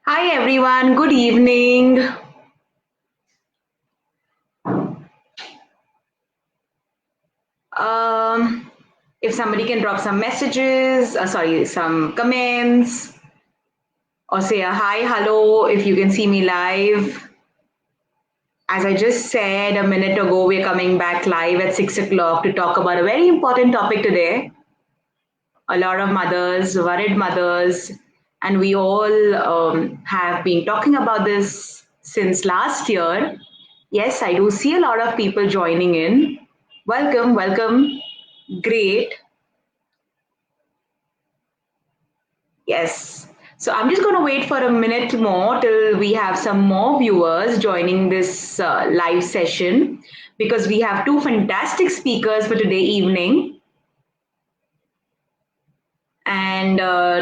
Hi everyone, good evening. Um, if somebody can drop some messages, some comments, or say a hi, hello, if you can see me live. As I just said a minute ago, we're coming back live at 6 o'clock to talk about a very important topic today. A lot of mothers, worried mothers, and we all have been talking about this since last year. Yes, I do see a lot of people joining in. Welcome, welcome. Great. Yes. So I'm just going to wait for a minute more till we have some more viewers joining this live session because we have two fantastic speakers for today evening. And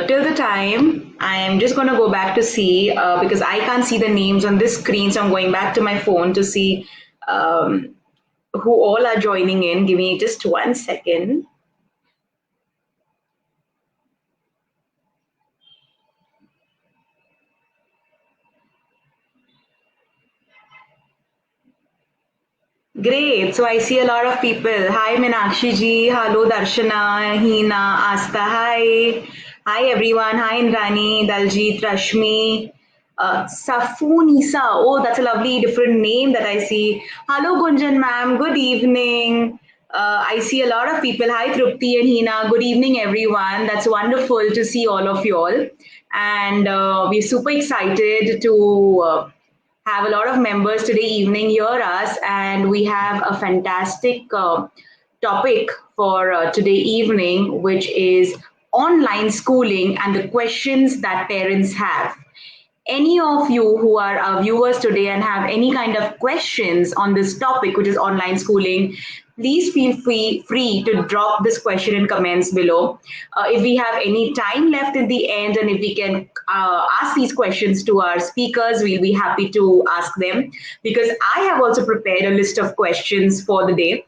till the time, I am just going to go back to see because I can't see the names on this screen. So I'm going back to my phone to see um, who all are joining in. Give me just 1 second. Great. So I see a lot of people. Hi, Meenakshi ji. Hello, Darshana, Hina, Asta. Hi. Hi, everyone. Hi, Indrani, Daljit, Rashmi, Safu Nisa. Oh, that's a lovely different name that I see. Hello, Gunjan ma'am. Good evening. I see a lot of people. Hi, Trupti and Hina. Good evening, everyone. That's wonderful to see all of you all. And we're super excited to have a lot of members today evening hear us, and we have a fantastic topic for today evening, which is online schooling and the questions that parents have. Any of you who are our viewers today and have any kind of questions on this topic, which is online schooling, please feel free to drop this question in comments below. If we have any time left in the end and if we can ask these questions to our speakers, we'll be happy to ask them because I have also prepared a list of questions for the day,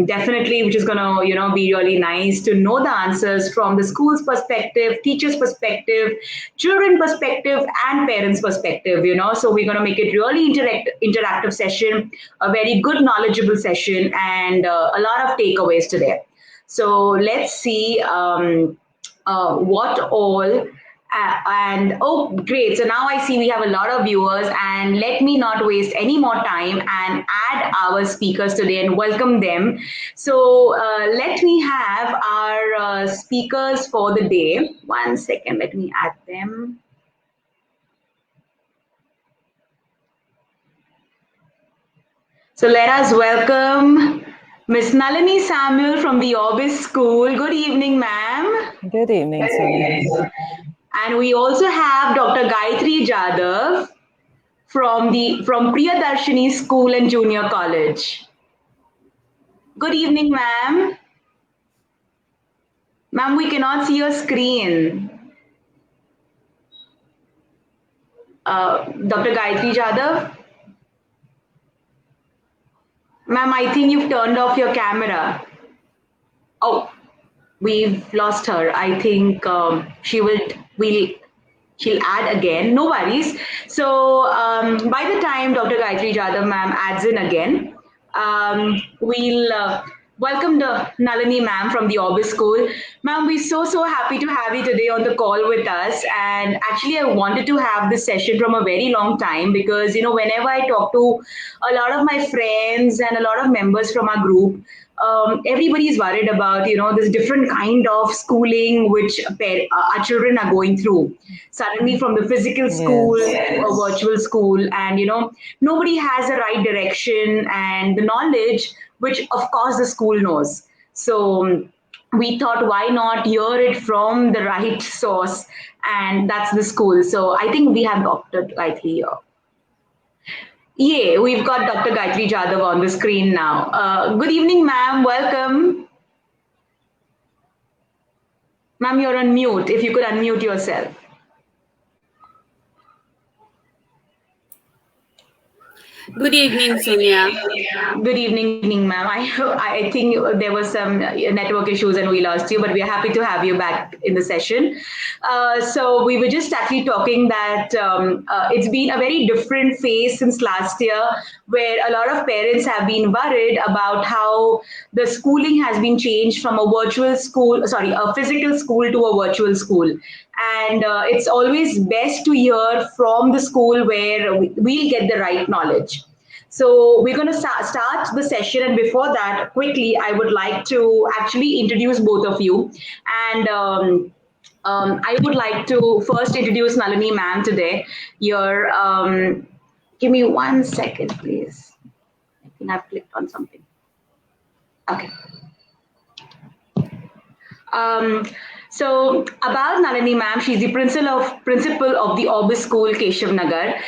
definitely, which is going to be really nice to know the answers from the school's perspective, teachers perspective, children perspective, and parents perspective. So we're going to make it really interactive session, a very good knowledgeable session, and a lot of takeaways today. So let's see what all and oh, great. So now I see we have a lot of viewers, and let me not waste any more time and add our speakers today and welcome them. So let me have our speakers for the day. 1 second, let me add them. So let us welcome Miss Nalini Samuel from the Orbis School. Good evening, ma'am. Good evening, Sonia. And we also have Dr. Gayatri Jadhav from Priyadarshini School and Junior College. Good evening, ma'am. Ma'am, we cannot see your screen. Dr. Gayatri Jadhav? Ma'am, I think you've turned off your camera. Oh, we've lost her. I think she'll add again. No worries. So by the time Dr. Gayatri Jadhav ma'am adds in again, we'll welcome the Nalini ma'am from the Orbis School. Ma'am, we're so happy to have you today on the call with us. And actually, I wanted to have this session from a very long time because whenever I talk to a lot of my friends and a lot of members from our group, everybody is worried about this different kind of schooling which our children are going through suddenly from the physical school Yes. to a virtual school, and nobody has the right direction and the knowledge which of course the school knows. So we thought, why not hear it from the right source, and that's the school. So I think we have Dr. Gayatri here. Yeah, we've got Dr. Gayatri Jadhav on the screen now. Good evening, ma'am. Welcome. Ma'am, you're on mute. If you could unmute yourself. Good evening, Sonia. Good evening, ma'am. I think there was some network issues and we lost you, but we are happy to have you back in the session. So we were just actually talking that it's been a very different phase since last year, where a lot of parents have been worried about how the schooling has been changed from a physical school to a virtual school. And it's always best to hear from the school where we'll get the right knowledge. So we're going to start the session, and before that, quickly, I would like to actually introduce both of you. And I would like to first introduce Nalini ma'am today. Your give me 1 second, please. I think I've clicked on something. Okay. So about Nalini ma'am, she's the principal of the Orbis School, Keshav Nagar.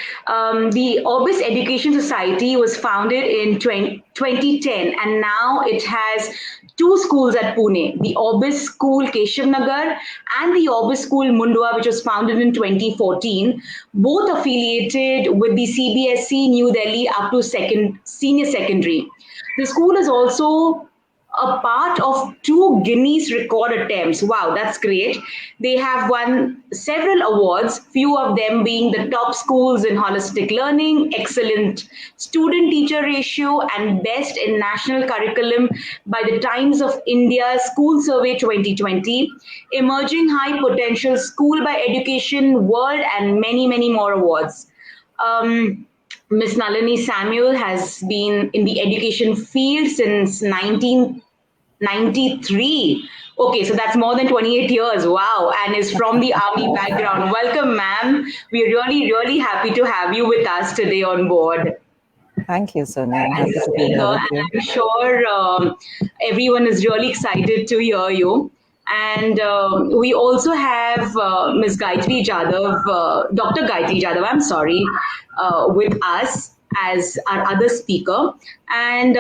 The Orbis Education Society was founded in 2010, and now it has two schools at Pune, the Orbis School, Keshav Nagar, and the Orbis School, Mundua, which was founded in 2014, both affiliated with the CBSE New Delhi up to senior secondary. The school is also a part of two Guinness record attempts. Wow, that's great. They have won several awards, few of them being the top schools in holistic learning, excellent student teacher ratio, and best in national curriculum by the Times of India School Survey 2020, emerging high potential school by Education World, and many, many more awards. Miss Nalini Samuel has been in the education field since 1993. Okay, so that's more than 28 years. Wow. And is from the army background. Welcome, ma'am. We're really, really happy to have you with us today on board. Thank you, Sonia. I'm happy to be here with you. I'm sure everyone is really excited to hear you. And we also have Ms. Gayatri Jadhav, Dr. Gayatri Jadhav, I'm sorry, with us as our other speaker. And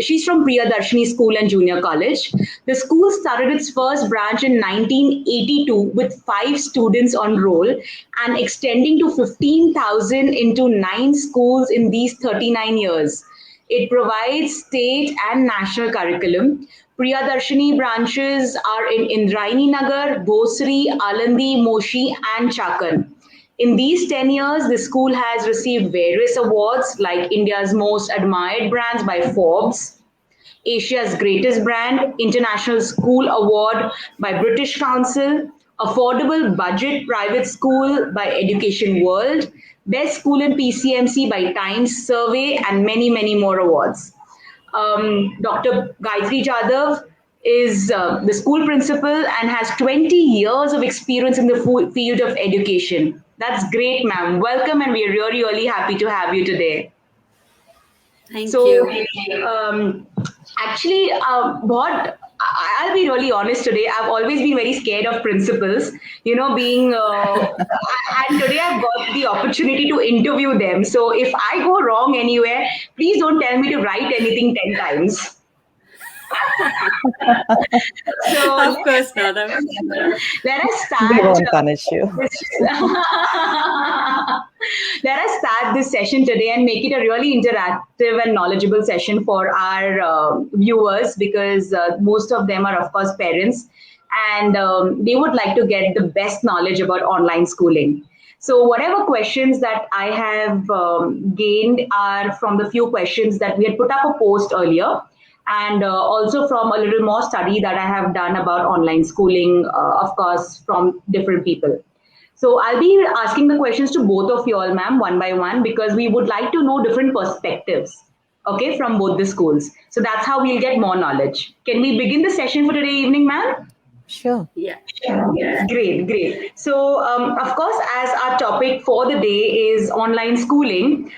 she's from Priyadarshini School and Junior College. The school started its first branch in 1982 with 5 students on roll and extending to 15,000 into 9 schools in these 39 years. It provides state and national curriculum. Priyadarshini branches are in Indrayani Nagar, Bhosri, Alandi, Moshi, and Chakan. In these 10 years, the school has received various awards like India's Most Admired Brands by Forbes, Asia's Greatest Brand, International School Award by British Council, Affordable Budget Private School by Education World, Best School in PCMC by Times Survey, and many, many more awards. Dr. Gayatri Jadhav is the school principal and has 20 years of experience in the field of education. That's great, ma'am. Welcome, and we're really, really happy to have you today. Thank you. Actually, I'll be really honest today. I've always been very scared of principals, being, and today I've got the opportunity to interview them. So if I go wrong anywhere, please don't tell me to write anything 10 times. So, of course, madam. Let us start. We won't punish you. Let us start this session today and make it a really interactive and knowledgeable session for our viewers, because most of them are, of course, parents, and they would like to get the best knowledge about online schooling. So whatever questions that I have gained are from the few questions that we had put up a post earlier, and also from a little more study that I have done about online schooling, of course, from different people. So I'll be asking the questions to both of you all, ma'am, one by one, because we would like to know different perspectives, okay, from both the schools. So that's how we'll get more knowledge. Can we begin the session for today evening, ma'am? Sure. Yeah. Great. So, of course, as our topic for the day is online schooling,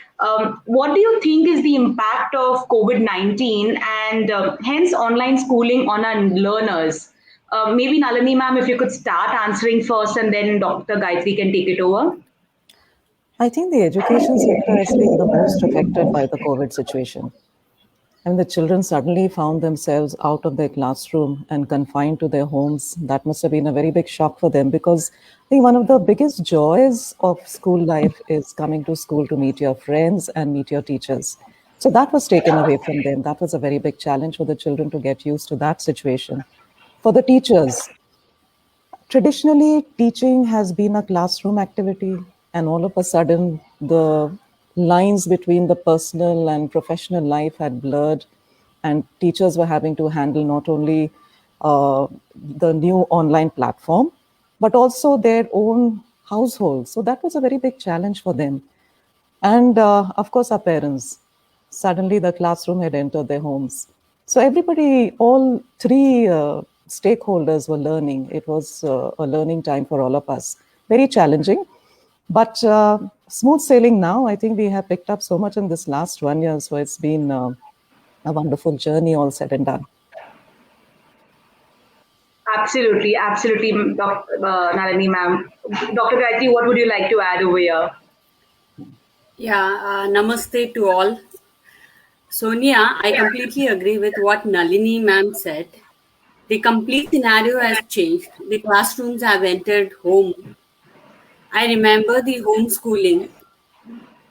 what do you think is the impact of COVID-19 and hence online schooling on our learners? Maybe Nalini ma'am, if you could start answering first, and then Dr. Gayatri can take it over. I think the education sector has been the most affected by the COVID situation. And the children suddenly found themselves out of their classroom and confined to their homes. That must have been a very big shock for them, because I think one of the biggest joys of school life is coming to school to meet your friends and meet your teachers. So that was taken away from them. That was a very big challenge for the children to get used to that situation. For the teachers, traditionally, teaching has been a classroom activity, and all of a sudden, the lines between the personal and professional life had blurred, and teachers were having to handle not only the new online platform, but also their own household. So that was a very big challenge for them. And of course, our parents. Suddenly, the classroom had entered their homes. So, everybody, all three stakeholders were learning. It was a learning time for all of us. Very challenging, but smooth sailing now. I think we have picked up so much in this last 1 year. So, it's been a wonderful journey, all said and done. Absolutely, absolutely, Dr. Nalini ma'am. Dr. Gayatri, what would you like to add over here? Yeah, namaste to all. Sonia, I completely agree with what Nalini ma'am said. The complete scenario has changed. The classrooms have entered home. I remember the homeschooling.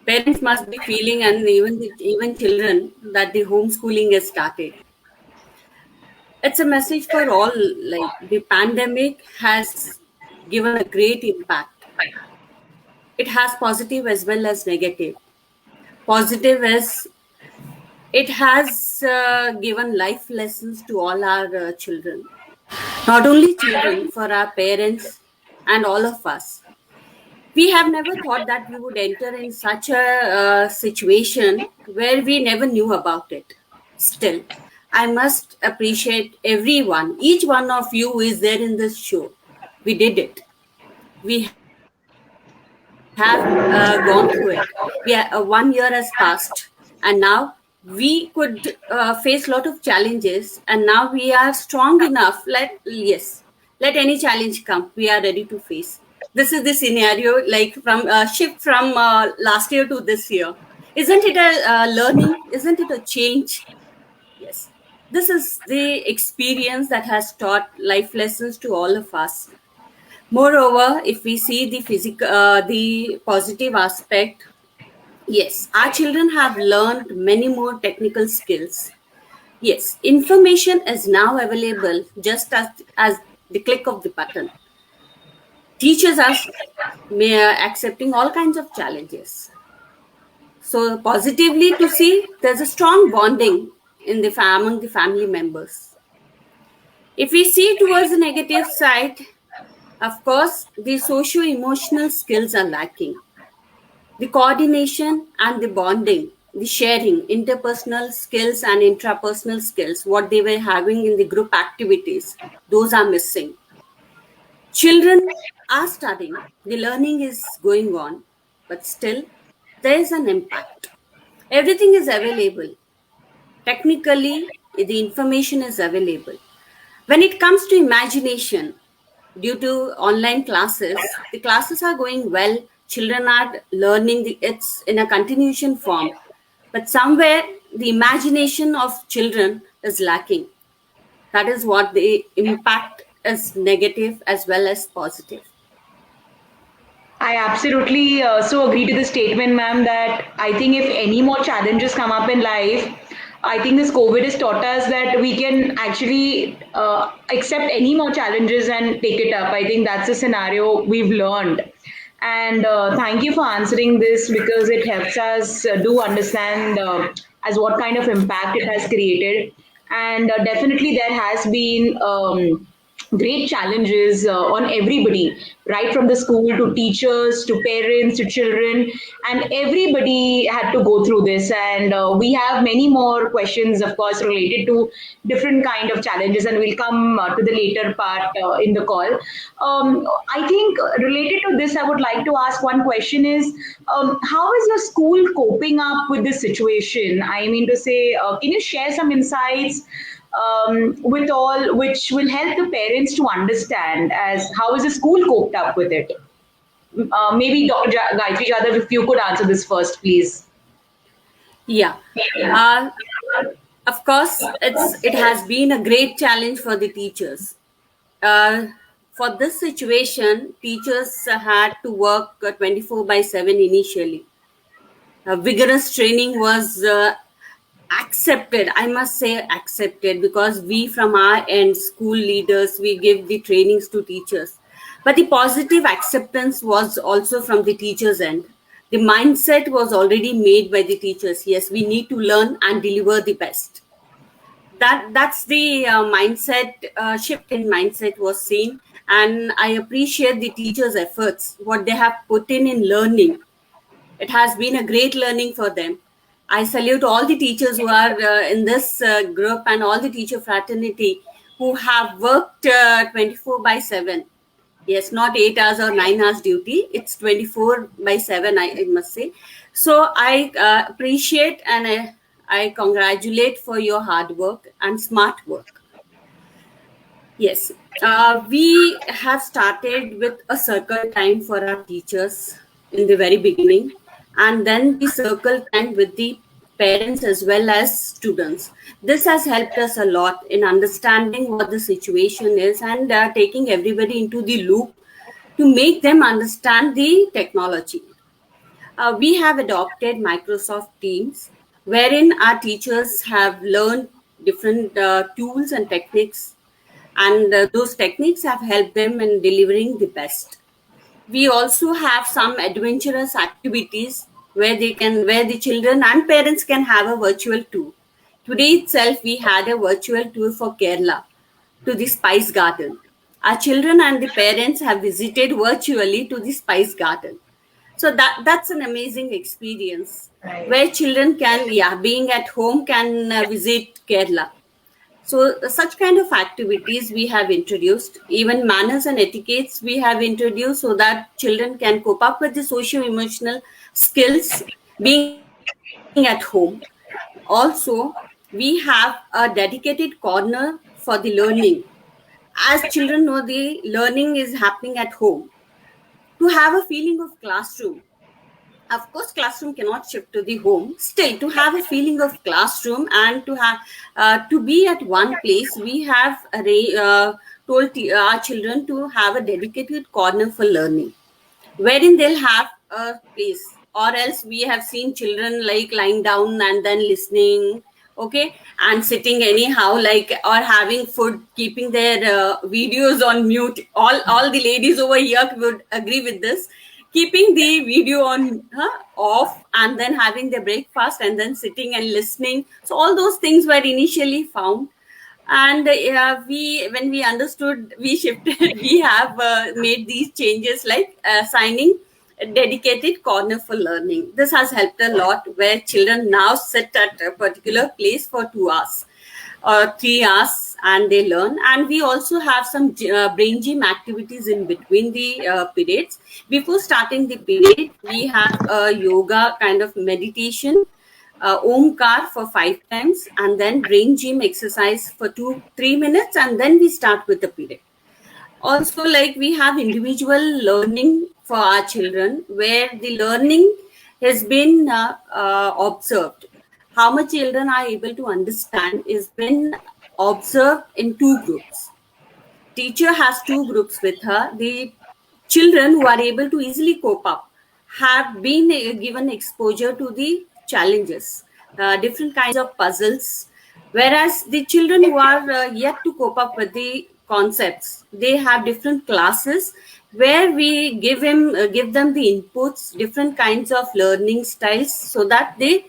Parents must be feeling, and even children, that the homeschooling has started. It's a message for all. Like, the pandemic has given a great impact. It has positive as well as negative. Positive is it has given life lessons to all our children. Not only children, for our parents and all of us. We have never thought that we would enter in such a situation where we never knew about it. Still, I must appreciate everyone. Each one of you who is there in this show. We did it. We have gone through it. 1 year has passed, and now we could face a lot of challenges. And now we are strong enough. Let any challenge come. We are ready to face. This is the scenario, like from shift from last year to this year. Isn't it a learning? Isn't it a change? Yes. This is the experience that has taught life lessons to all of us. Moreover, if we see the positive aspect, yes, our children have learned many more technical skills. Yes, information is now available just as the click of the button. Teachers are accepting all kinds of challenges. So positively to see, there's a strong bonding among the family members. If we see towards the negative side, of course, the socio-emotional skills are lacking. The coordination and the bonding, the sharing, interpersonal skills and intrapersonal skills, what they were having in the group activities, those are missing. Children are studying, the learning is going on, but still there is an impact. Everything is available. Technically, the information is available. When it comes to imagination, due to online classes, the classes are going well. Children are learning, it's in a continuation form. But somewhere, the imagination of children is lacking. That is what the impact is negative as well as positive. I absolutely so agree to the statement, ma'am, that I think if any more challenges come up in life, I think this COVID has taught us that we can actually accept any more challenges and take it up. I think that's a scenario we've learned. And thank you for answering this, because it helps us do understand as what kind of impact it has created. And definitely there has been great challenges on everybody, right from the school to teachers to parents to children, and everybody had to go through this. And we have many more questions, of course, related to different kind of challenges, and we'll come to the later part in the call. I think related to this, I would like to ask one question is, how is your school coping up with this situation? I mean to say, can you share some insights with all, which will help the parents to understand as how is the school coped up with it? Maybe Dr. Gayatri Jadhav, if you could answer this first, please. Yeah. Uh, Of course, it has been a great challenge for the teachers. Uh, for this situation, teachers had to work 24 by 7 initially. Vigorous training was accepted, I must say accepted, because we from our end, school leaders, we give the trainings to teachers. But the positive acceptance was also from the teachers' end. The mindset was already made by the teachers. Yes, we need to learn and deliver the best. That's the mindset shift in mindset was seen, and I appreciate the teachers' efforts, what they have put in learning. It has been a great learning for them. I salute all the teachers who are in this group and all the teacher fraternity who have worked 24 by 7. Yes, not 8 hours or 9 hours duty. It's 24 by 7, I must say. So I appreciate and I congratulate for your hard work and smart work. Yes, we have started with a circle time for our teachers in the very beginning, and then the circle time with the parents as well as students. This has helped us a lot in understanding what the situation is and taking everybody into the loop to make them understand the technology. We have adopted Microsoft Teams, wherein our teachers have learned different tools and techniques, and those techniques have helped them in delivering the best. We also have some adventurous activities where the children and parents can have a virtual tour. Today itself, we had a virtual tour for Kerala to the Spice Garden. Our children and the parents have visited virtually to the Spice Garden. So that's an amazing experience Right. where children can, yeah, being at home, can visit Kerala. So such kind of activities we have introduced, even manners and etiquettes we have introduced so that children can cope up with the socio-emotional skills being at home. Also, we have a dedicated corner for the learning. As children know, the learning is happening at home. To have a feeling of classroom, of course classroom cannot shift to the home, still to have a feeling of classroom and to have to be at one place, we have told our children to have a dedicated corner for learning, wherein they'll have a place, or else we have seen children like lying down and then listening, okay, and sitting anyhow, like, or having food, keeping their videos on mute. All the ladies over here would agree with this, keeping the video on off and then having their breakfast and then sitting and listening. So all those things were initially found, and we, when we understood, we shifted. We have made these changes, like assigning a dedicated corner for learning. This has helped a lot, where children now sit at a particular place for 2 hours or 3 hours and they learn. And we also have some brain gym activities in between the periods. Before starting the period, we have a yoga kind of meditation, omkar for 5 times, and then brain gym exercise for 2-3 minutes, and then we start with the period. Also, like, we have individual learning for our children, where the learning has been observed. How much children are able to understand is been observed in two groups. Teacher has two groups with her. The children who are able to easily cope up have been given exposure to the challenges, different kinds of puzzles, whereas the children who are yet to cope up with the concepts, they have different classes where we give them the inputs, different kinds of learning styles, so that they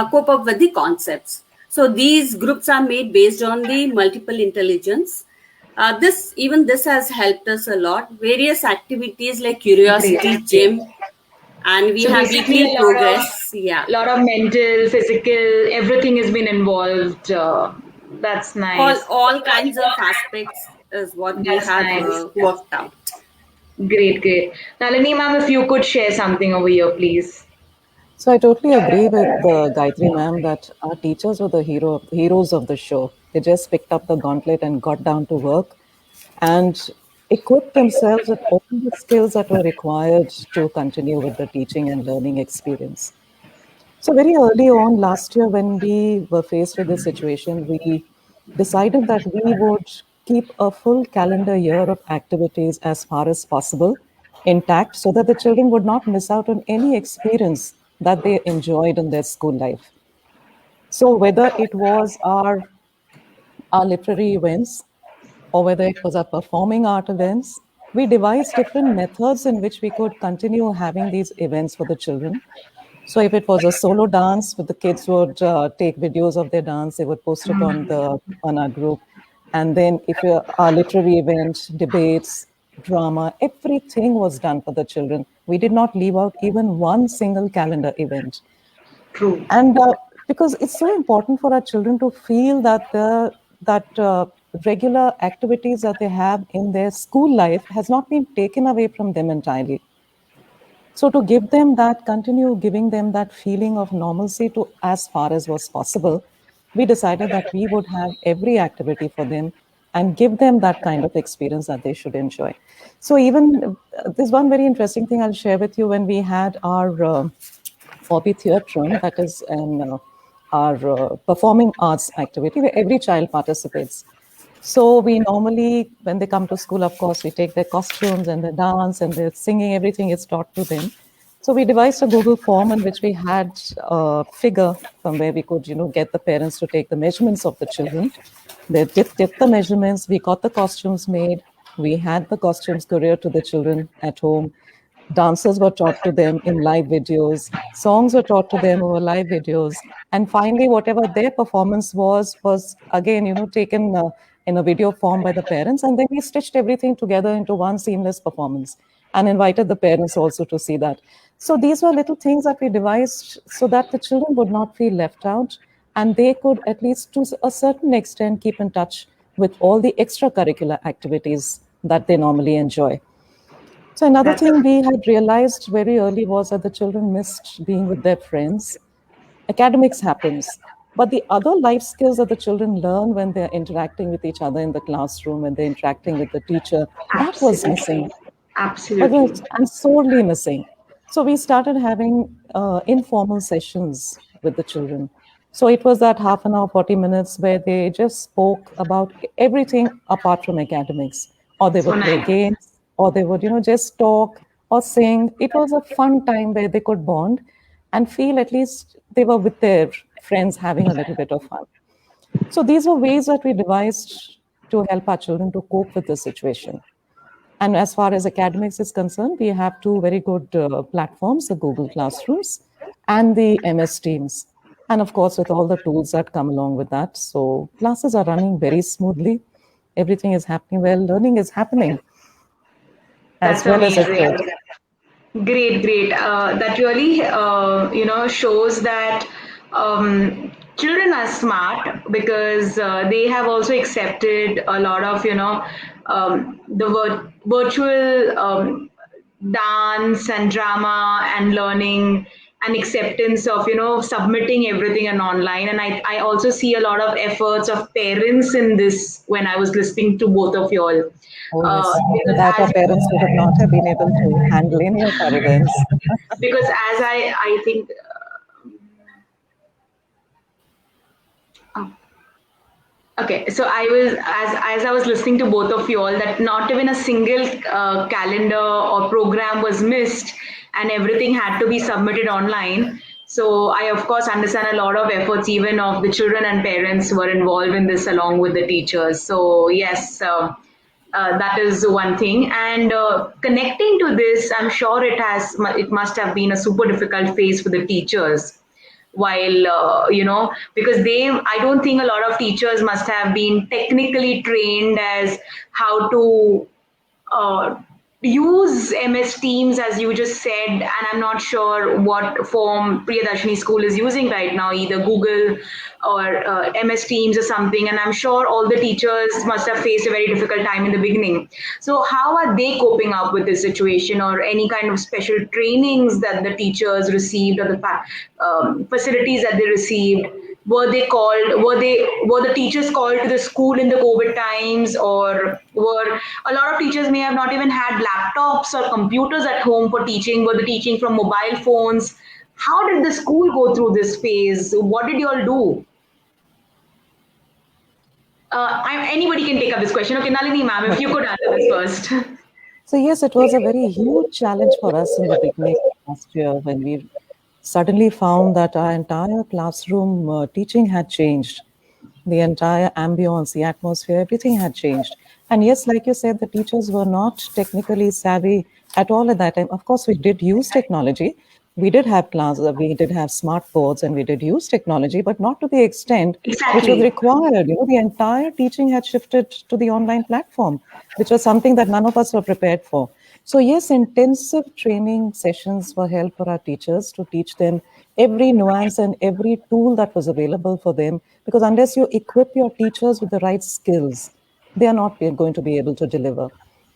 cope up with the concepts. So these groups are made based on the multiple intelligence. This has helped us a lot. Various activities like curiosity Great. gym, and we So have basically, weekly progress. Yeah, lot of mental, physical, everything has been involved. That's nice. all kinds of aspects is what we That's have nice. worked out. Great, great. Nalini ma'am, if you could share something over here, please. So I totally agree with Gayatri ma'am that our teachers were the heroes of the show. They just picked up the gauntlet and got down to work and equipped themselves with all the skills that were required to continue with the teaching and learning experience. So very early on last year, when we were faced with this situation, we decided that we would keep a full calendar year of activities as far as possible intact so that the children would not miss out on any experience that they enjoyed in their school life. So whether it was our literary events or whether it was our performing art events, we devised different methods in which we could continue having these events for the children. So if it was a solo dance, the kids would take videos of their dance, they would post it on our group. And then if our literary event, debates, drama, everything was done for the children. We did not leave out even one single calendar event. True. And because it's so important for our children to feel that regular activities that they have in their school life has not been taken away from them entirely. So to give them that, continue giving them that feeling of normalcy to as far as was possible, we decided that we would have every activity for them and give them that kind of experience that they should enjoy. So even there's one very interesting thing I'll share with you. When we had our Hobby Theatrum, that is our performing arts activity where every child participates. So we normally, when they come to school, of course, we take their costumes and their dance and their singing, everything is taught to them. So we devised a Google form in which we had a figure from where we could, get the parents to take the measurements of the children. They did the measurements, we got the costumes made, we had the costumes courier to the children at home. Dances were taught to them in live videos, songs were taught to them over live videos, and finally, whatever their performance was again, taken in a video form by the parents, and then we stitched everything together into one seamless performance and invited the parents also to see that. So these were little things that we devised so that the children would not feel left out, and they could, at least to a certain extent, keep in touch with all the extracurricular activities that they normally enjoy. So another thing we had realized very early was that the children missed being with their friends. Academics happens, but the other life skills that the children learn when they're interacting with each other in the classroom, when they're interacting with the teacher, that was missing. Absolutely. And sorely missing. So we started having informal sessions with the children. So it was that half an hour, 40 minutes where they just spoke about everything apart from academics, or they would play games, or they would, just talk or sing. It was a fun time where they could bond and feel at least they were with their friends having a little bit of fun. So these were ways that we devised to help our children to cope with the situation. And as far as academics is concerned, we have two very good platforms, the Google Classrooms and the MS Teams. And of course, with all the tools that come along with that. So classes are running very smoothly. Everything is happening well. Learning is happening. That's amazing. Great. That really, shows that children are smart because they have also accepted a lot of, the virtual dance and drama and learning and acceptance of, submitting everything and online. And I also see a lot of efforts of parents in this when I was listening to both of you all. Oh, yes. Without our parents, we would not have been able to handle any of our events. Because as I think, okay, so I was as I was listening to both of you all, that not even a single calendar or program was missed, and everything had to be submitted online. So I of course understand a lot of efforts even of the children and parents were involved in this along with the teachers. So yes. That is one thing, and connecting to this, I'm sure it must have been a super difficult phase for the teachers. While because I don't think a lot of teachers must have been technically trained as how to use MS Teams, as you just said, and I'm not sure what form Priyadarshini School is using right now, either Google or MS Teams or something. And I'm sure all the teachers must have faced a very difficult time in the beginning. So how are they coping up with this situation, or any kind of special trainings that the teachers received, or the facilities that they received? Were the teachers called to the school in the COVID times, or were a lot of teachers may have not even had laptops or computers at home for teaching? Were they teaching from mobile phones? How did the school go through this phase? What did you all do? Anybody can take up this question. Okay, Nalini ma'am, if you could answer this first. So yes, it was a very huge challenge for us in the beginning last year when we suddenly found that our entire classroom teaching had changed. The entire ambience, the atmosphere, everything had changed. And yes, like you said, the teachers were not technically savvy at all at that time. Of course, we did use technology. We did have classes, we did have smart boards, and we did use technology, but not to the extent which was Exactly. required. The entire teaching had shifted to the online platform, which was something that none of us were prepared for. So yes, intensive training sessions were held for our teachers to teach them every nuance and every tool that was available for them. Because unless you equip your teachers with the right skills, they are not going to be able to deliver.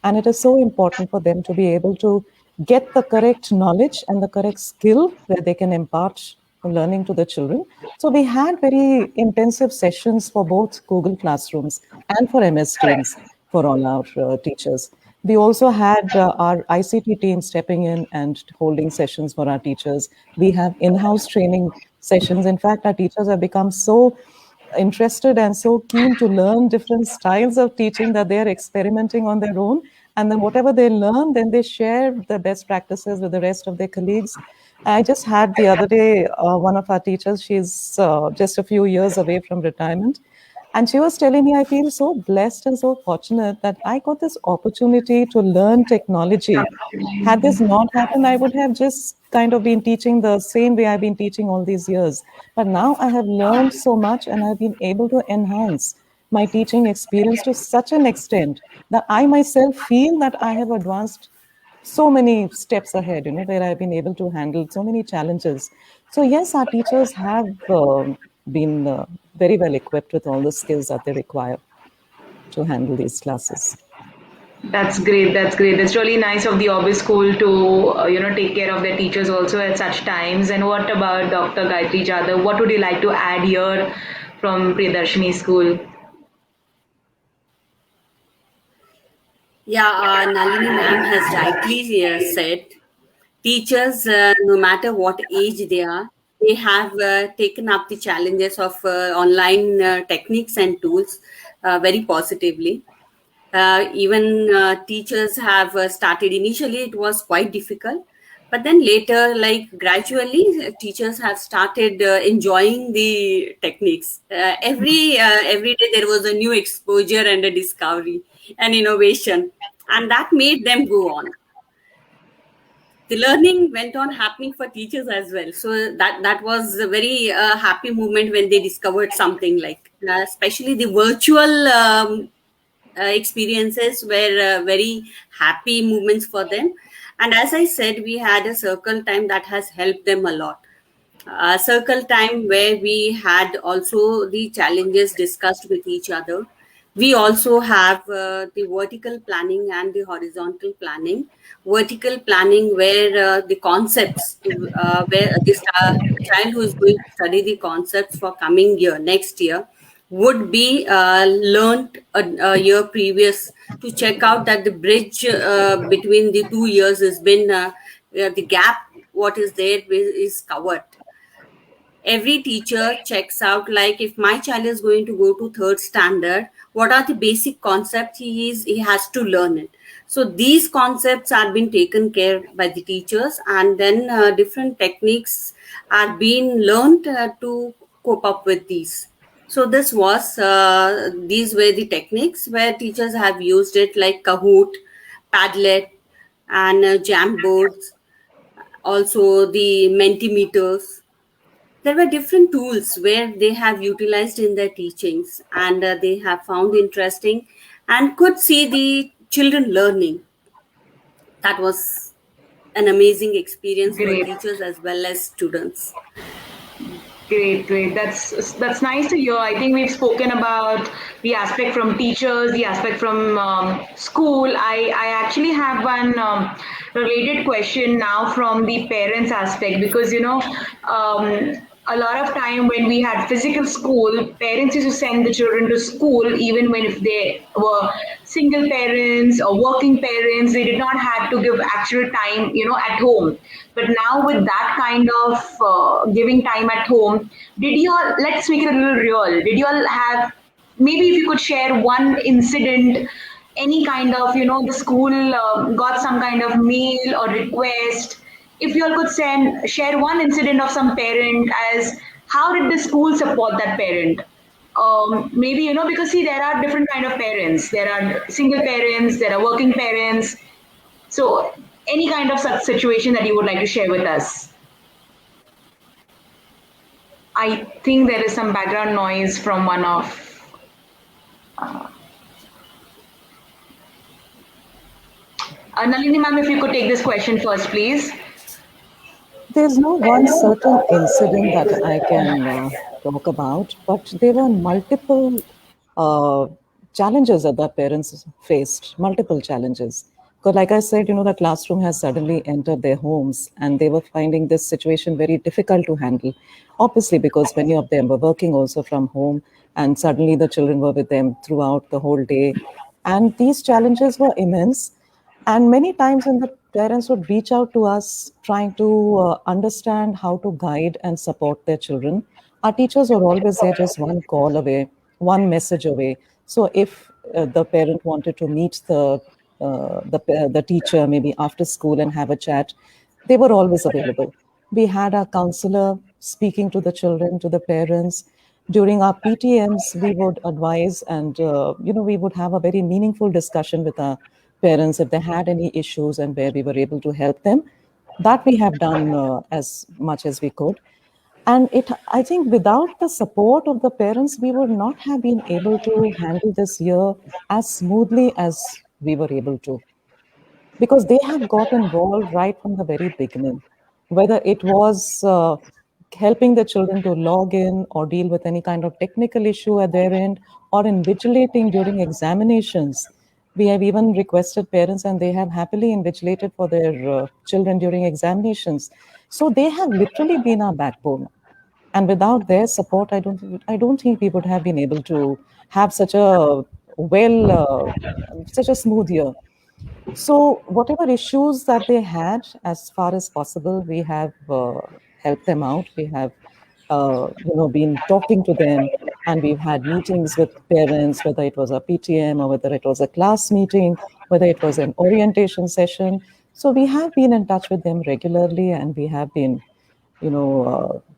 And it is so important for them to be able to get the correct knowledge and the correct skill where they can impart learning to the children. So we had very intensive sessions for both Google Classrooms and for MS Teams for all our teachers. We also had our ICT team stepping in and holding sessions for our teachers. We have in-house training sessions. In fact, our teachers have become so interested and so keen to learn different styles of teaching that they're experimenting on their own. And then whatever they learn, then they share the best practices with the rest of their colleagues. I just had the other day one of our teachers, she's just a few years away from retirement. And she was telling me, I feel so blessed and so fortunate that I got this opportunity to learn technology. Had this not happened, I would have just kind of been teaching the same way I've been teaching all these years. But now I have learned so much and I've been able to enhance my teaching experience to such an extent that I myself feel that I have advanced so many steps ahead, where I've been able to handle so many challenges. So yes, our teachers have been very well equipped with all the skills that they require to handle these classes. That's great. That's great. That's really nice of the Orbis School to take care of their teachers also at such times. And what about Dr. Gayatri Jadhav? What would you like to add here from Priyadarshini School? Yeah, Nalini ma'am has rightly said, teachers, no matter what age they are, they have taken up the challenges of online techniques and tools very positively. Even teachers have started, initially it was quite difficult, but then later, like gradually, teachers have started enjoying the techniques. Every day there was a new exposure and a discovery and innovation, and that made them go on. The learning went on happening for teachers as well, so that was a very happy moment when they discovered something like especially the virtual experiences were very happy moments for them. And as I said, we had a circle time that has helped them a lot. Circle time where we had also the challenges discussed with each other. We also have the vertical planning and the horizontal planning. Vertical planning where the concepts, where this child who is going to study the concepts for coming year, next year, would be learned a year previous to check out that the bridge between the 2 years has been, the gap, what is there is covered. Every teacher checks out, like if my child is going to go to third standard, what are the basic concepts he has to learn it. So these concepts are being taken care by the teachers, and then different techniques are being learned to cope up with these. So these were the techniques where teachers have used it, like Kahoot, Padlet, and Jamboards, also the Mentimeters. There were different tools where they have utilized in their teachings, and they have found interesting and could see the children learning. That was an amazing experience for Great. teachers as well as students. Great, great. That's nice to hear. I think we've spoken about the aspect from teachers, the aspect from school. I actually have one related question now from the parents aspect because a lot of time when we had physical school, parents used to send the children to school even when if they were single parents or working parents, they did not have to give actual time, at home. But now with that kind of giving time at home, did you all, let's make it a little real, did you all have, maybe if you could share one incident, any kind of, the school got some kind of mail or request, if you all could share one incident of some parent as how did the school support that parent. Maybe, because see, there are different kind of parents, there are single parents, there are working parents, so any kind of such situation that you would like to share with us. I think there is some background noise from one of Nalini ma'am, if you could take this question first, please. There's no one certain incident that I can talk about, but there were multiple challenges that the parents faced, multiple challenges. Because like I said, the classroom has suddenly entered their homes and they were finding this situation very difficult to handle. Obviously, because many of them were working also from home and suddenly the children were with them throughout the whole day. And these challenges were immense. And many times when the parents would reach out to us trying to understand how to guide and support their children, our teachers were always there just one call away, one message away. So if the parent wanted to meet the teacher maybe after school and have a chat, they were always available. We had our counselor speaking to the children, to the parents. During our PTMs, we would advise and we would have a very meaningful discussion with our parents if they had any issues and where we were able to help them. That we have done as much as we could. And I think without the support of the parents, we would not have been able to handle this year as smoothly as we were able to. Because they have got involved right from the very beginning, whether it was helping the children to log in or deal with any kind of technical issue at their end, or invigilating during examinations. We have even requested parents and they have happily invigilated for their children during examinations. So they have literally been our backbone. And without their support, I don't think we would have been able to have such a such a smooth year. So whatever issues that they had, as far as possible, we have helped them out. We have, been talking to them, and we've had meetings with parents, whether it was a PTM or whether it was a class meeting, whether it was an orientation session. So we have been in touch with them regularly, and we have been,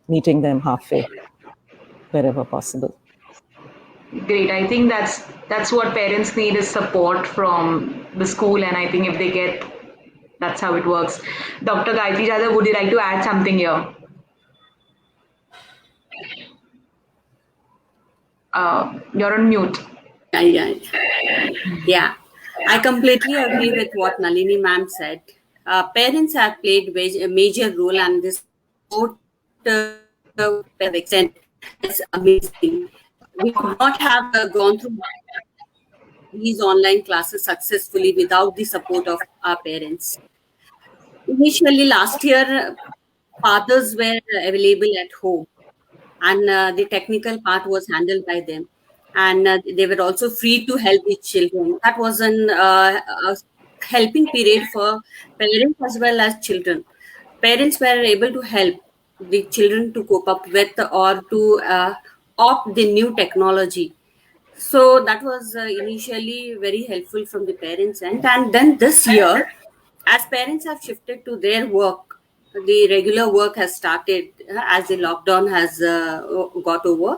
meeting them halfway wherever possible. Great. I think that's what parents need is support from the school, and I think if they get, that's how it works. Dr. Gayatri Jadhav, would you like to add something here? You're on mute. Yeah. I completely agree with what Nalini ma'am said. Parents have played a major role, and this support extent is amazing. We would not have gone through these online classes successfully without the support of our parents. Initially, last year, fathers were available at home, and the technical part was handled by them. And they were also free to help the children. That was a helping period for parents as well as children. Parents were able to help the children to cope up with or to opt the new technology. So that was initially very helpful from the parents' end. And then this year, as parents have shifted to their work, the regular work has started as the lockdown has got over.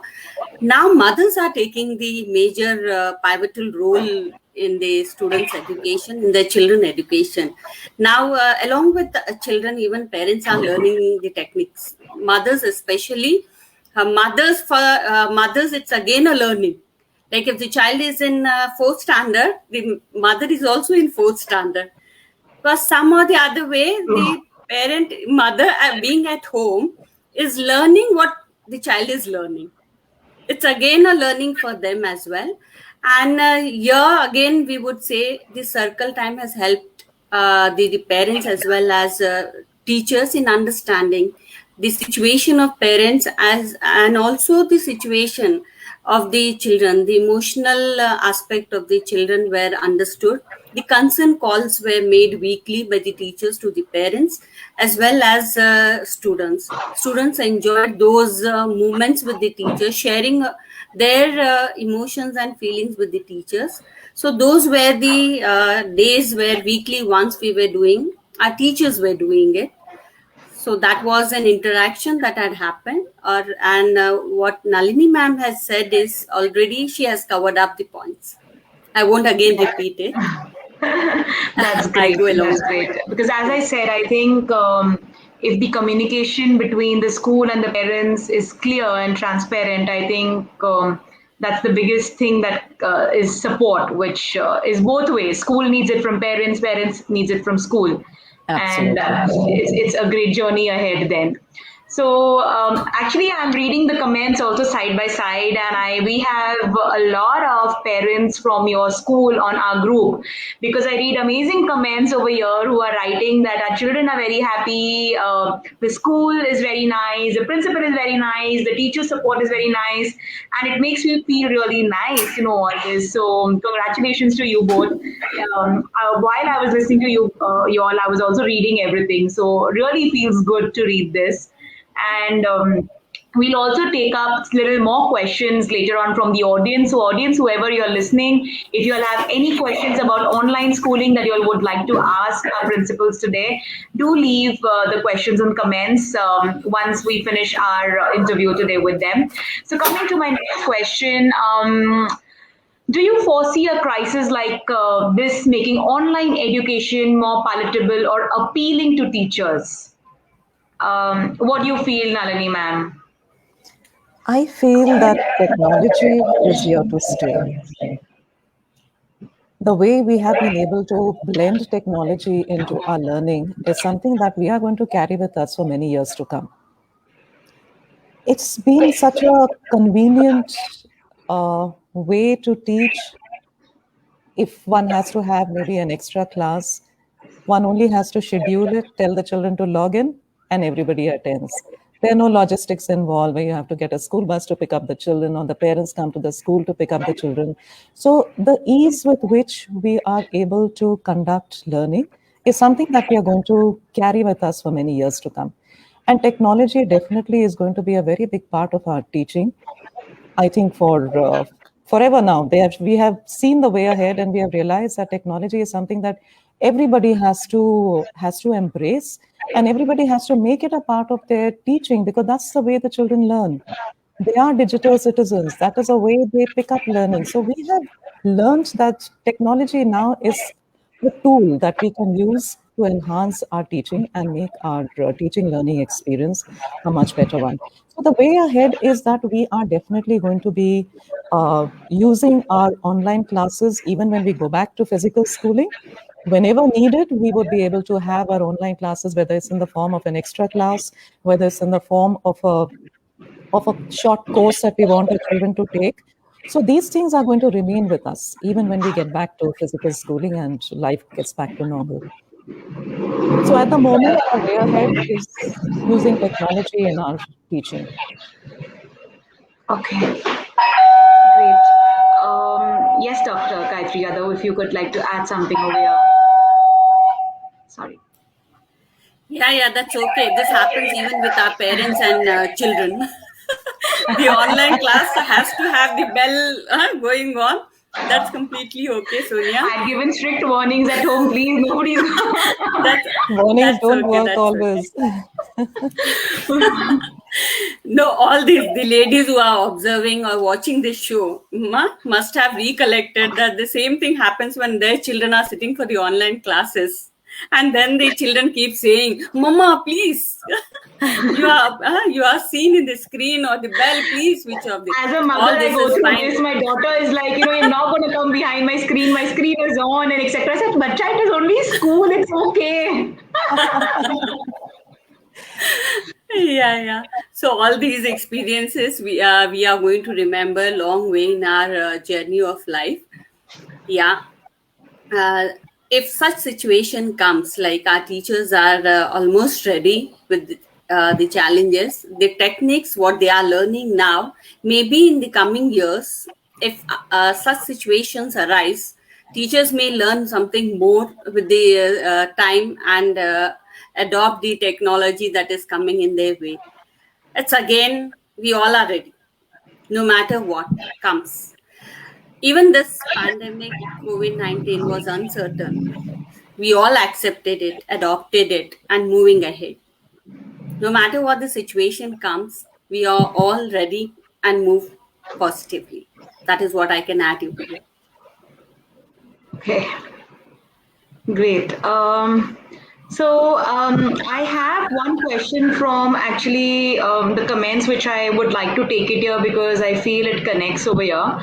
Now mothers are taking the major pivotal role in the students' education, in their children education. Now, along with the children, even parents are learning the techniques. Mothers especially, mothers, it's again a learning. Like if the child is in fourth standard, the mother is also in fourth standard. Because some or the other way, the mother being at home is learning what the child is learning. It's again a learning for them as well. And here again, we would say the circle time has helped the parents as well as teachers in understanding the situation of parents as and also the situation of the children, the emotional aspect of the children were understood. The concern calls were made weekly by the teachers to the parents as well as students. Students enjoyed those moments with the teachers, sharing their emotions and feelings with the teachers. So those were the days where weekly once we were doing, our teachers were doing it. So that was an interaction that had happened. And what Nalini ma'am has said is already she has covered up the points. I won't again repeat it. That's I'll great. go along That's with great. that. Because as I Yeah. said, I think if the communication between the school and the parents is clear and transparent, I think that's the biggest thing that is support, which is both ways. School needs it from parents, parents needs it from school, and Absolutely. it's a great journey ahead then. So actually, I'm reading the comments also side by side, and I we have a lot of parents from your school on our group because I read amazing comments over here who are writing that our children are very happy, the school is very nice, the principal is very nice, the teacher support is very nice, and it makes me feel really nice to know all this. So congratulations to you both. While I was listening to you all, I was also reading everything. So really feels good to read this. And we'll also take up little more questions later on from the audience. So audience, whoever you're listening, if you all have any questions about online schooling that you all would like to ask our principals today, do leave the questions and comments once we finish our interview today with them. So coming to my next question, do you foresee a crisis like this making online education more palatable or appealing to teachers? What do you feel, Nalini ma'am? I feel that technology is here to stay. The way we have been able to blend technology into our learning is something that we are going to carry with us for many years to come. It's been such a convenient way to teach. If one has to have maybe an extra class, one only has to schedule it, tell the children to log in, and everybody attends. There are no logistics involved where you have to get a school bus to pick up the children or the parents come to the school to pick up the children. So, the ease with which we are able to conduct learning is something that we are going to carry with us for many years to come. And technology definitely is going to be a very big part of our teaching. I think for forever now, we have seen the way ahead, and we have realized that technology is something that everybody has to embrace, and everybody has to make it a part of their teaching because that's the way the children learn. They are digital citizens. That is a way they pick up learning. So we have learned that technology now is a tool that we can use to enhance our teaching and make our teaching learning experience a much better one. So the way ahead is that we are definitely going to be using our online classes even when we go back to physical schooling. Whenever needed, we would be able to have our online classes, whether it's in the form of an extra class, whether it's in the form of a short course that we want our children to take. So these things are going to remain with us even when we get back to physical schooling and life gets back to normal. So at the moment, the way ahead is using technology in our teaching. Okay, great. Yes, Dr. Gayatri Yadav, if you could like to add something over here. Sorry. Yeah, that's okay. This happens even with our parents and children. The online class has to have the bell going on. That's completely okay, Sonia. I've given strict warnings at home, please, nobody's. That's Warnings that's don't okay. work That's okay. always. No, all the ladies who are observing or watching this show must have recollected that the same thing happens when their children are sitting for the online classes, and then the children keep saying, "Mama, please, you are seen in the screen or the bell. Please switch off the." As a mother, All I this go is through fine. this. My daughter is like, you're not going to come behind my screen. My screen is on, and etc. I said, "Bacha, it is only school. It's okay." Yeah. So all these experiences we are going to remember long way in our journey of life. Yeah. uh, if such situation comes, like our teachers are almost ready with the challenges, the techniques, what they are learning now, maybe in the coming years, if such situations arise, teachers may learn something more with the time and adopt the technology that is coming in their way. It's again, we all are ready, no matter what comes. Even this pandemic, COVID 19, was uncertain. We all accepted it, adopted it, and moving ahead. No matter what the situation comes, we are all ready and move positively. That is what I can add you here. Okay, great. I have one question from actually the comments, which I would like to take it here because I feel it connects over here.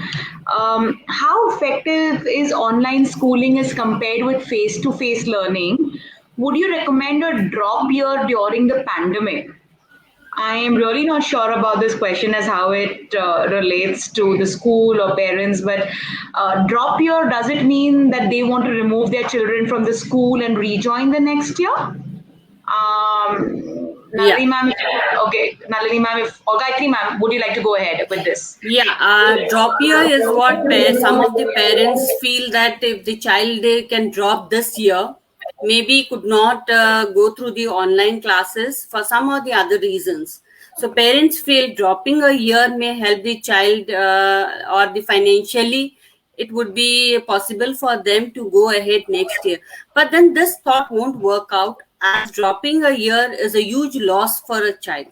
How effective is online schooling as compared with face-to-face learning? Would you recommend a drop year during the pandemic? I am really not sure about this question as how it relates to the school or parents, but drop year, does it mean that they want to remove their children from the school and rejoin the next year? Yeah. Nalini ma'am, okay, Nalini ma'am, or Gayatri ma'am, would you like to go ahead with this? Yeah, drop year is what some of the parents feel that if the child can drop this year, maybe could not go through the online classes for some or the other reasons. So parents feel dropping a year may help the child or the financially it would be possible for them to go ahead next year. But then this thought won't work out as dropping a year is a huge loss for a child.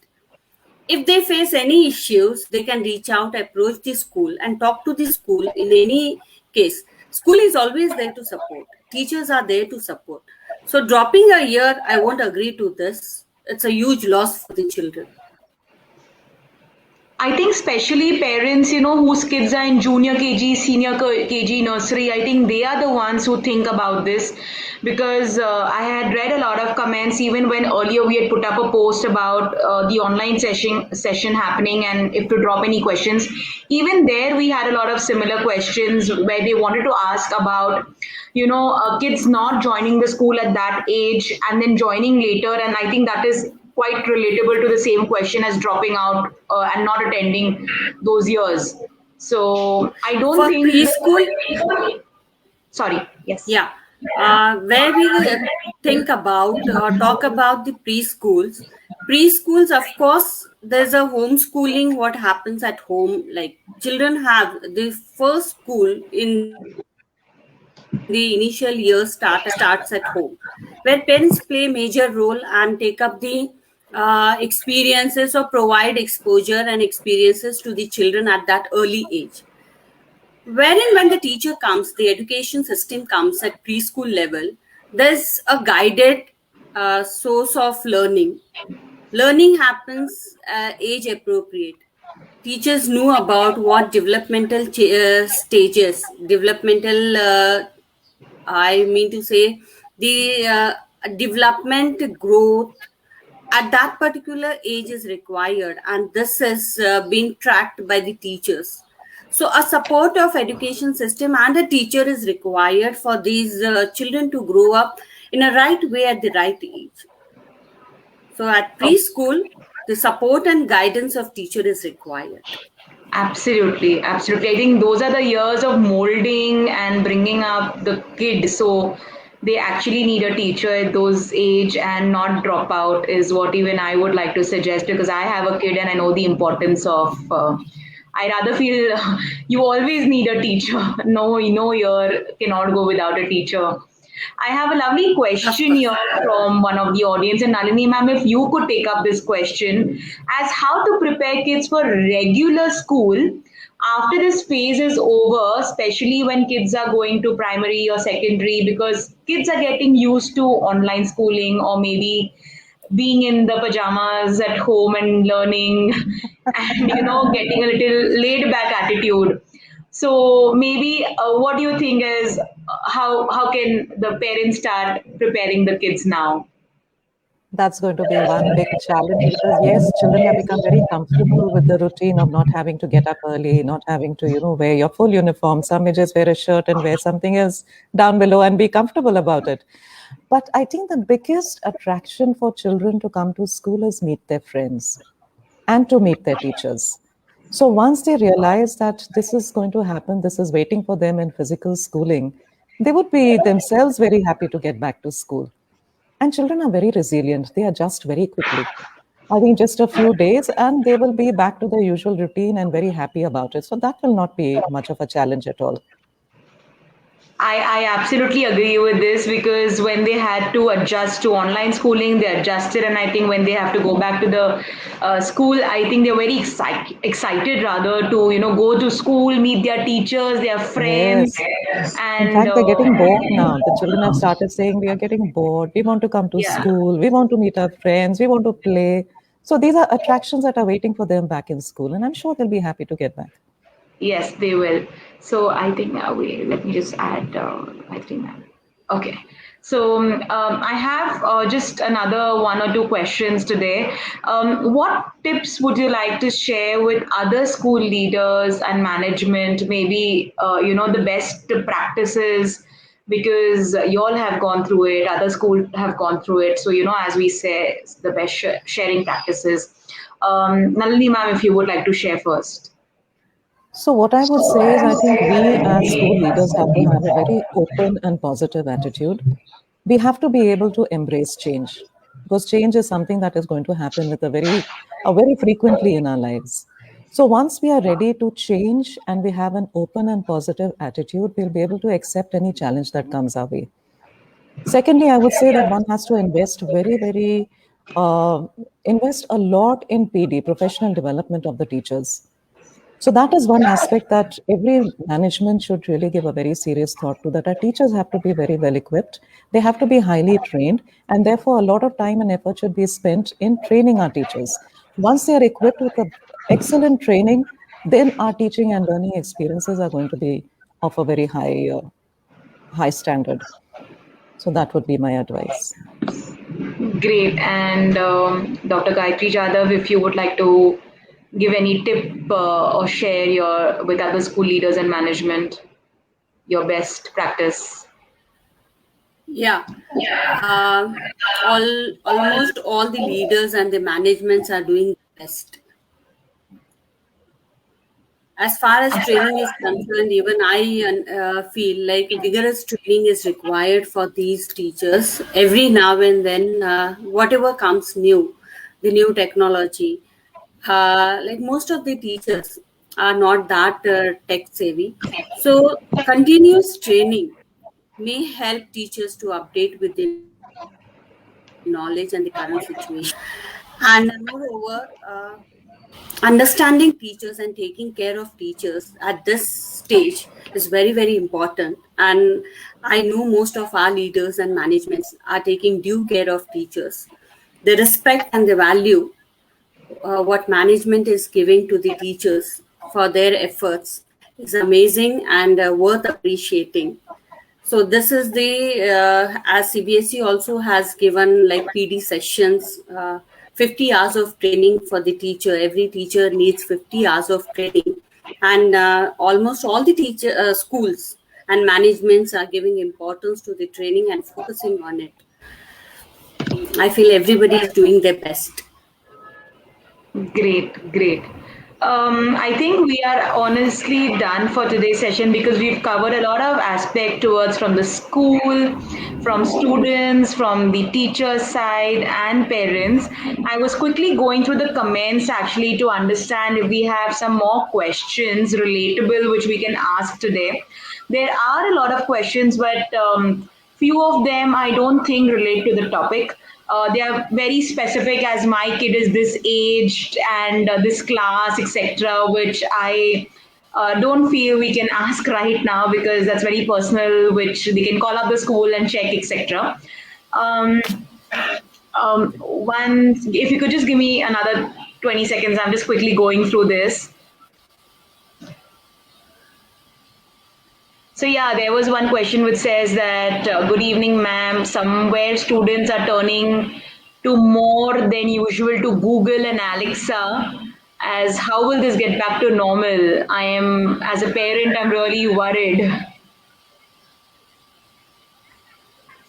If they face any issues, they can reach out, approach the school, and talk to the school in any case. School is always there to support, teachers are there to support. So, dropping a year, I won't agree to this. It's a huge loss for the children. I think especially parents, whose kids are in junior KG, senior KG, nursery, I think they are the ones who think about this because I had read a lot of comments even when earlier we had put up a post about the online session happening and if to drop any questions. Even there we had a lot of similar questions where they wanted to ask about kids not joining the school at that age and then joining later, and I think that is quite relatable to the same question as dropping out and not attending those years. So I don't For think preschool, sorry, yes. yeah, where we think about or talk about the preschools. Preschools, of course, there's a homeschooling, what happens at home. Like children have the first school in the initial years starts at home, where parents play a major role and take up the experiences or provide exposure and experiences to the children at that early age. Wherein, when the teacher comes, the education system comes at preschool level, there's a guided source of learning. Learning happens age appropriate. Teachers know about what developmental stages, developmental, I mean to say, the development growth at that particular age is required, and this is being tracked by the teachers. So a support of education system and a teacher is required for these children to grow up in a right way at the right age. So at preschool, the support and guidance of teacher is required. Absolutely, absolutely. I think those are the years of molding and bringing up the kid. So they actually need a teacher at those age and not drop out is what even I would like to suggest because I have a kid and I know the importance of. I rather feel you always need a teacher. No, year cannot go without a teacher. I have a lovely question here from one of the audience. And Nalini ma'am, if you could take up this question as how to prepare kids for regular school after this phase is over, especially when kids are going to primary or secondary, because kids are getting used to online schooling or maybe being in the pajamas at home and learning and getting a little laid back attitude. So maybe what do you think is how can the parents start preparing the kids now? That's going to be one big challenge because yes, children have become very comfortable with the routine of not having to get up early, not having to, wear your full uniform. Some may just wear a shirt and wear something else down below and be comfortable about it. But I think the biggest attraction for children to come to school is meet their friends and to meet their teachers. So once they realize that this is going to happen, this is waiting for them in physical schooling, they would be themselves very happy to get back to school. And children are very resilient. They adjust very quickly. I think just a few days and they will be back to their usual routine and very happy about it. So that will not be much of a challenge at all. I absolutely agree with this because when they had to adjust to online schooling, they adjusted, and I think when they have to go back to the school, I think they're very excited rather to go to school, meet their teachers, their friends, Yes. In and fact, they're getting bored now. The children have started saying, we are getting bored. We want to come to yeah. school. We want to meet our friends. We want to play. So these are attractions that are waiting for them back in school. And I'm sure they'll be happy to get back. Yes, they will. So I think let me just add I think okay. So I have just another one or two questions today. What tips would you like to share with other school leaders and management? Maybe the best practices because you all have gone through it. Other schools have gone through it. So as we say, the best sharing practices. Nalini ma'am, if you would like to share first. So what I would say is I think we as school leaders have to have a very open and positive attitude. We have to be able to embrace change because change is something that is going to happen with very frequently in our lives. So once we are ready to change and we have an open and positive attitude, we'll be able to accept any challenge that comes our way. Secondly, I would say that one has to uh, invest a lot in PD, professional development of the teachers. So that is one aspect that every management should really give a very serious thought to, that our teachers have to be very well equipped. They have to be highly trained, and therefore a lot of time and effort should be spent in training our teachers. Once they are equipped with excellent training, then our teaching and learning experiences are going to be of a very high standard. So that would be my advice. Great. And Dr. Gayatri Jadhav, if you would like to give any tip or share your with other school leaders and management, your best practice. Yeah. Uh, almost all the leaders and the managements are doing the best. As far as training is concerned, even I feel like vigorous training is required for these teachers every now and then. Whatever comes new, the new technology, like most of the teachers are not that tech savvy. So, continuous training may help teachers to update with the knowledge and the current situation. And moreover, understanding teachers and taking care of teachers at this stage is very, very important. And I know most of our leaders and managements are taking due care of teachers. The respect and the value what management is giving to the teachers for their efforts is amazing and worth appreciating. So this is the as CBSE also has given like PD sessions, 50 hours of training for the teacher. Every teacher needs 50 hours of training, and almost all the teacher schools and managements are giving importance to the training and focusing on it. I feel everybody is doing their best. Great, great. I think we are honestly done for today's session because we've covered a lot of aspect towards from the school, from students, from the teacher side and parents. I was quickly going through the comments actually to understand if we have some more questions relatable which we can ask today. There are a lot of questions, but few of them I don't think relate to the topic. They are very specific as my kid is this aged and this class, etc., which I don't feel we can ask right now because that's very personal, which they can call up the school and check, etc. Um, if you could just give me another 20 seconds, I'm just quickly going through this. So yeah, there was one question which says that good evening, ma'am. Somewhere students are turning to more than usual to Google and Alexa, as how will this get back to normal? I am, as a parent, I'm really worried.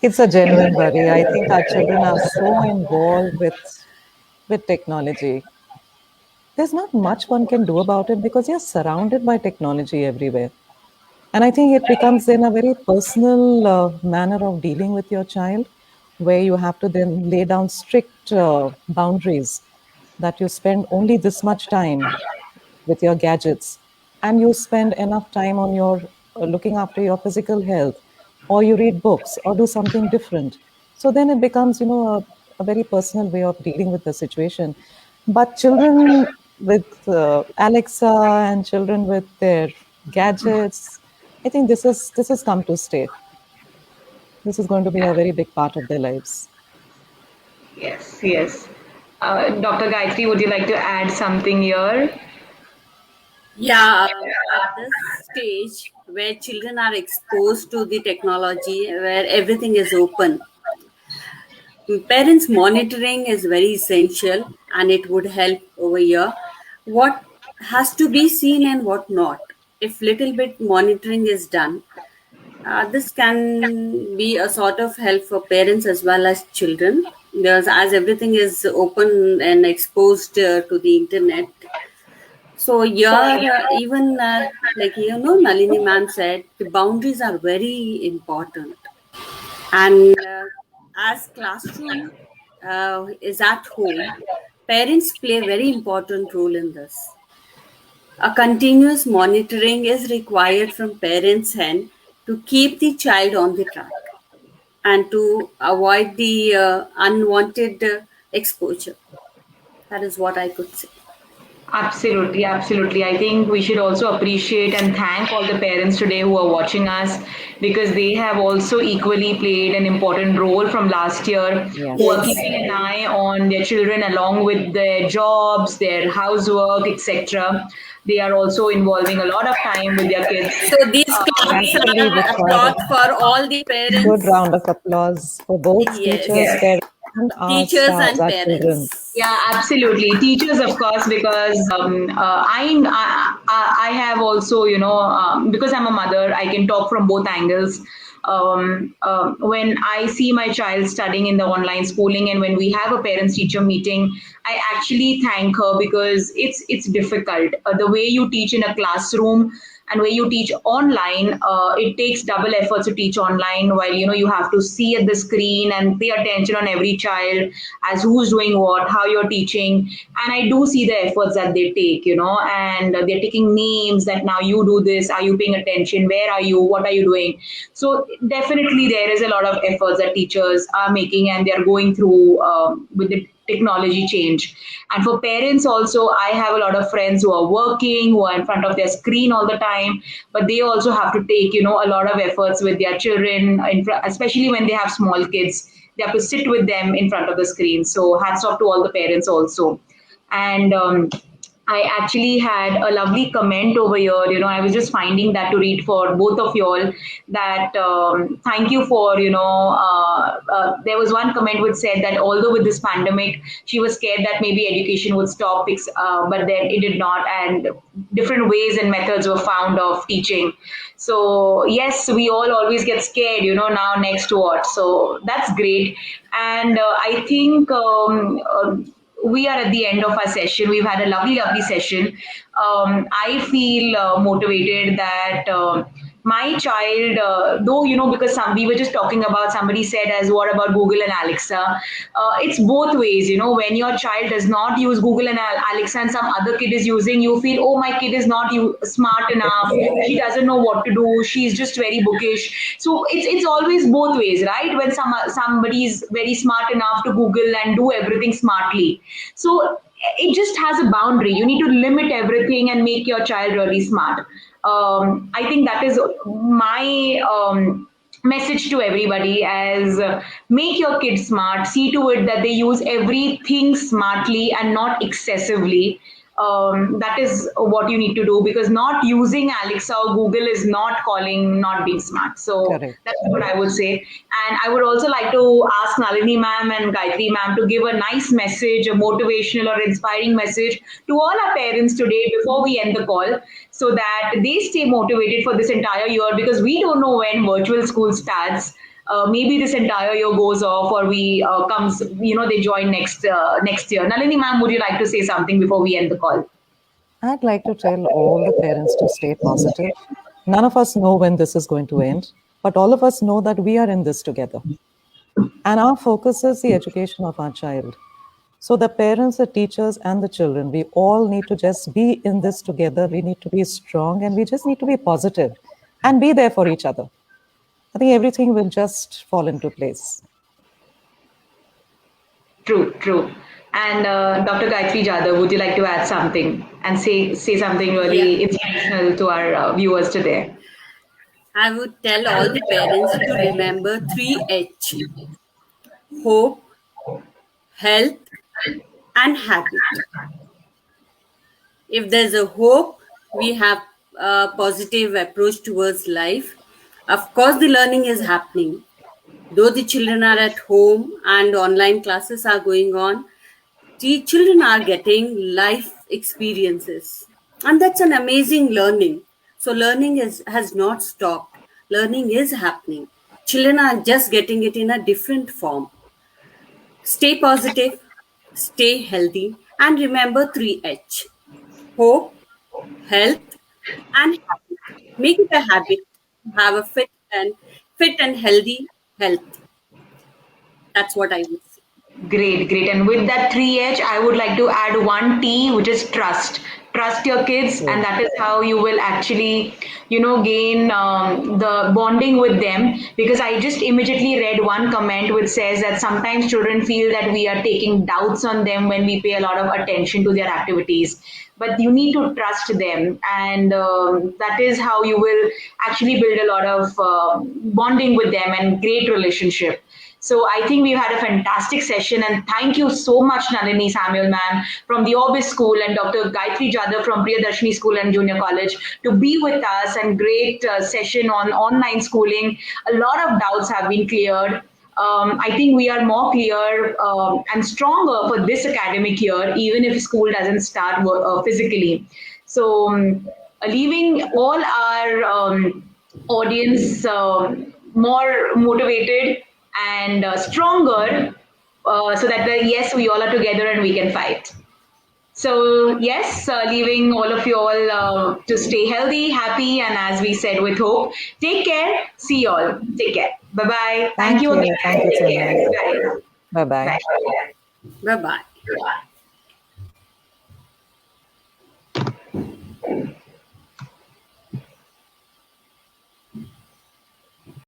It's a genuine worry. I think our children are so involved with technology. There's not much one can do about it because you're surrounded by technology everywhere. And I think it becomes in a very personal manner of dealing with your child, where you have to then lay down strict boundaries that you spend only this much time with your gadgets, and you spend enough time on your looking after your physical health, or you read books or do something different. So then it becomes, a very personal way of dealing with the situation. But children with Alexa and children with their gadgets, I think this has come to stay. This is going to be a very big part of their lives. Yes, yes. Dr. Gayatri, would you like to add something here? Yeah, at this stage where children are exposed to the technology, where everything is open, parents monitoring is very essential, and it would help over here. What has to be seen and what not? If little bit monitoring is done, this can be a sort of help for parents as well as children, because as everything is open and exposed to the internet. So here, even like Nalini ma'am said, the boundaries are very important, and as classroom is at home, parents play a very important role in this. A continuous monitoring is required from parents' end to keep the child on the track and to avoid the unwanted exposure. That is what I could say. Absolutely, absolutely. I think we should also appreciate and thank all the parents today who are watching us, because they have also equally played an important role from last year, who are Yes. Yes. keeping an eye on their children along with their jobs, their housework, etc. They are also involving a lot of time with their kids. So these claps Actually, are require applaud for all the a good parents. round of applause for both teachers, Yes, parents, and our teachers stars, and our children. parents. Yeah, absolutely. Teachers, of course, because I have also, because I'm a mother, I can talk from both angles. When I see my child studying in the online schooling, and when we have a parents teacher meeting, I actually thank her, because it's difficult. The way you teach in a classroom and where you teach online, it takes double effort to teach online, while you have to see at the screen and pay attention on every child, as who's doing what, how you're teaching. And I do see the efforts that they take, and they're taking names, that now you do this, are you paying attention, where are you, what are you doing. So definitely there is a lot of efforts that teachers are making, and they're going through with the technology change. And for parents also, I have a lot of friends who are working, who are in front of their screen all the time, but they also have to take a lot of efforts with their children, especially when they have small kids. They have to sit with them in front of the screen. So hats off to all the parents also. And I actually had a lovely comment over here. I was just finding that to read for both of y'all. That thank you for there was one comment which said that although with this pandemic, she was scared that maybe education would stop, but then it did not, and different ways and methods were found of teaching. So yes, we all always get scared. Now next what? So that's great, and I think. We are at the end of our session. We've had a lovely, lovely session. I feel motivated that my child, though, because we were just talking about, somebody said, as what about Google and Alexa? It's both ways. When your child does not use Google and Alexa and some other kid is using, you feel, oh, my kid is not smart enough. She doesn't know what to do. She's just very bookish. So it's always both ways, right? When somebody is very smart enough to Google and do everything smartly. So it just has a boundary. You need to limit everything and make your child really smart. I think that is my message to everybody, as make your kids smart, see to it that they use everything smartly and not excessively. that is what you need to do, because not using Alexa or Google is not calling not being smart. So Correct. that's what I would say. And I would also like to ask Nalini ma'am and Gayatri ma'am to give a nice message, a motivational or inspiring message to all our parents today before we end the call, so that they stay motivated for this entire year, because we don't know when virtual school starts. Maybe this entire year goes off, or we comes, they join next year. Nalini ma'am, would you like to say something before we end the call? I'd like to tell all the parents to stay positive. None of us know when this is going to end, but all of us know that we are in this together. And our focus is the education of our child. So the parents, the teachers, and the children, we all need to just be in this together. We need to be strong, and we just need to be positive and be there for each other. I think everything will just fall into place. True, true. And Dr. Gayatri Jadhav, would you like to add something and say something really inspirational to our viewers today? I would tell all the parents to remember 3H: hope, health, and habit. If there's a hope, we have a positive approach towards life. Of course, the learning is happening. Though the children are at home and online classes are going on, the children are getting life experiences. And that's an amazing learning. So learning has not stopped. Learning is happening. Children are just getting it in a different form. Stay positive, stay healthy, and remember 3H: hope, health, and habit. Make it a habit to have a fit and healthy health. That's what I would say. Great, great. And with that 3H, I would like to add one T, which is trust. Trust your kids, and that is how you will actually, gain the bonding with them. Because I just immediately read one comment which says that sometimes children feel that we are taking doubts on them when we pay a lot of attention to their activities. But you need to trust them, and that is how you will actually build a lot of bonding with them and great relationship. So I think we've had a fantastic session, and thank you so much, Nalini Samuel ma'am from the Orbis School and Dr. Gayatri Jadhav from Priyadarshini School and Junior College to be with us, and great session on online schooling. A lot of doubts have been cleared. I think we are more clear and stronger for this academic year, even if school doesn't start physically. So leaving all our audience more motivated and stronger, so that yes, we all are together and we can fight. So yes, leaving all of you all to stay healthy, happy, and as we said, with hope. Take care. See you all. Take care. Bye bye. Thank you again. Thank you so Take care. much. Bye. Bye bye. Bye. Bye bye.